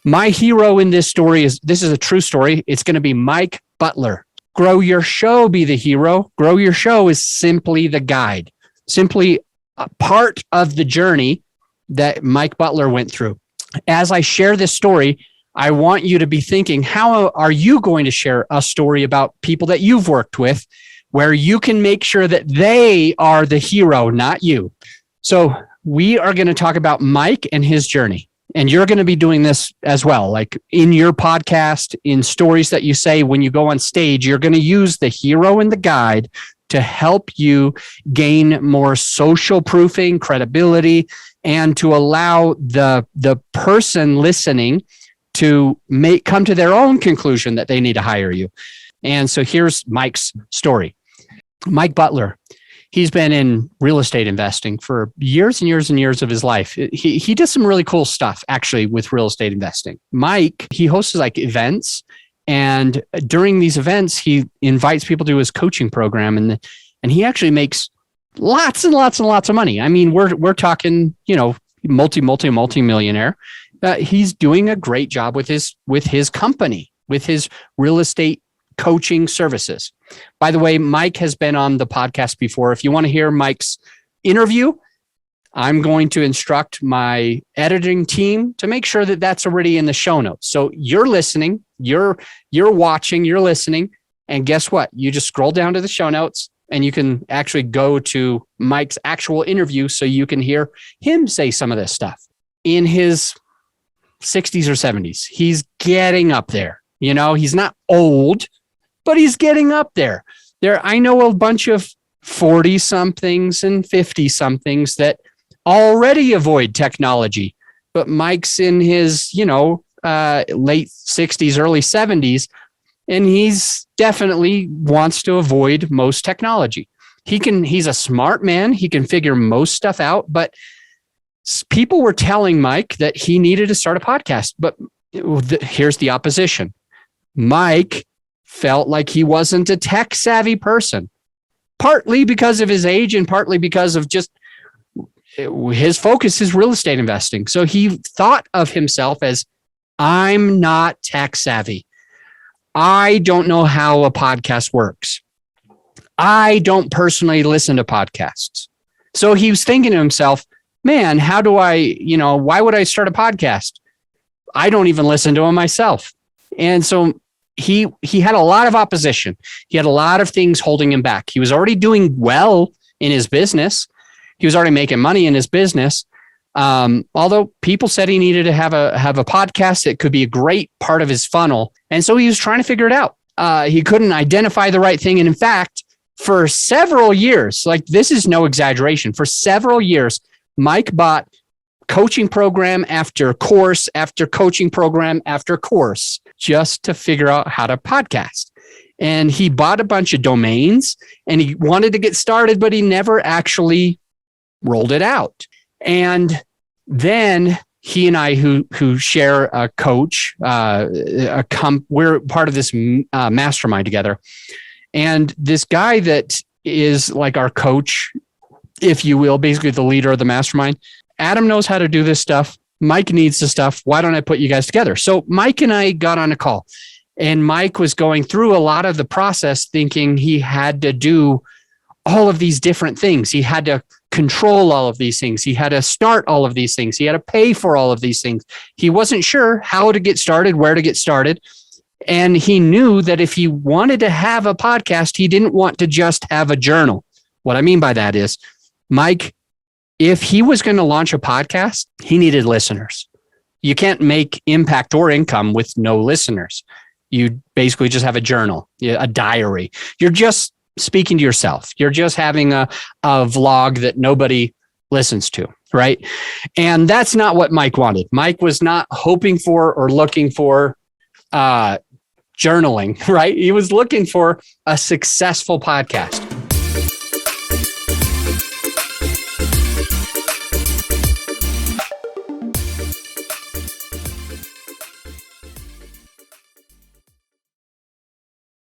My hero in this is a true story. It's going to be Mike Butler. Grow Your Show, be the hero. Grow Your Show is simply the guide, simply a part of the journey that Mike Butler went through. As I share this story, I want you to be thinking, how are you going to share a story about people that you've worked with where you can make sure that they are the hero, not you? So we are going to talk about Mike and his journey. And you're going to be doing this as well. Like in your podcast, in stories that you say when you go on stage, you're going to use the hero and the guide to help you gain more social proofing, credibility, and to allow the person listening to come to their own conclusion that they need to hire you. And so here's Mike's story. Mike Butler. He's been in real estate investing for years and years and years of his life. He does some really cool stuff, actually, with real estate investing. Mike, he hosts like events, and during these events, he invites people to his coaching program, and he actually makes lots and lots and lots of money. I mean, we're talking, multi-millionaire. He's doing a great job with his company, with his real estate coaching services. By the way, Mike has been on the podcast before. If you want to hear Mike's interview, I'm going to instruct my editing team to make sure that that's already in the show notes. So you're listening, you're watching, you're listening, and guess what? You just scroll down to the show notes and you can actually go to Mike's actual interview so you can hear him say some of this stuff. In his 60s or 70s, he's getting up there. He's not old, but he's getting up there. I know a bunch of 40-somethings and 50-somethings that already avoid technology, but Mike's in his, late 60s, early 70s, and he's definitely wants to avoid most technology. He's a smart man. He can figure most stuff out, but people were telling Mike that he needed to start a podcast, but here's the opposition. Mike felt like he wasn't a tech savvy person, partly because of his age and partly because of just his focus is real estate investing. So he thought of himself as, I'm not tech savvy. I don't know how a podcast works. I don't personally listen to podcasts. So he was thinking to himself, man, how do why would I start a podcast? I don't even listen to them myself. And so he had a lot of opposition. He had a lot of things holding him back. He was already doing well in his business. He was already making money in his business. Although people said he needed to have a podcast that could be a great part of his funnel. And so he was trying to figure it out. He couldn't identify the right thing. And in fact, for several years, like this is no exaggeration, for several years, Mike bought coaching program after course after coaching program after course just to figure out how to podcast. And he bought a bunch of domains and he wanted to get started, but he never actually rolled it out. And then he and I, who share a coach, we're part of this mastermind together. And this guy that is like our coach, if you will, basically the leader of the mastermind, Adam knows how to do this stuff. Mike needs the stuff. Why don't I put you guys together? So Mike and I got on a call, and Mike was going through a lot of the process thinking he had to do all of these different things. He had to control all of these things. He had to start all of these things. He had to pay for all of these things. He wasn't sure how to get started, where to get started. And he knew that if he wanted to have a podcast, he didn't want to just have a journal. What I mean by that is, Mike, if he was going to launch a podcast, he needed listeners. You can't make impact or income with no listeners. You basically just have a journal, a diary. You're just speaking to yourself. You're just having a vlog that nobody listens to, right? And that's not what Mike wanted. Mike was not hoping for or looking for journaling, right? He was looking for a successful podcast.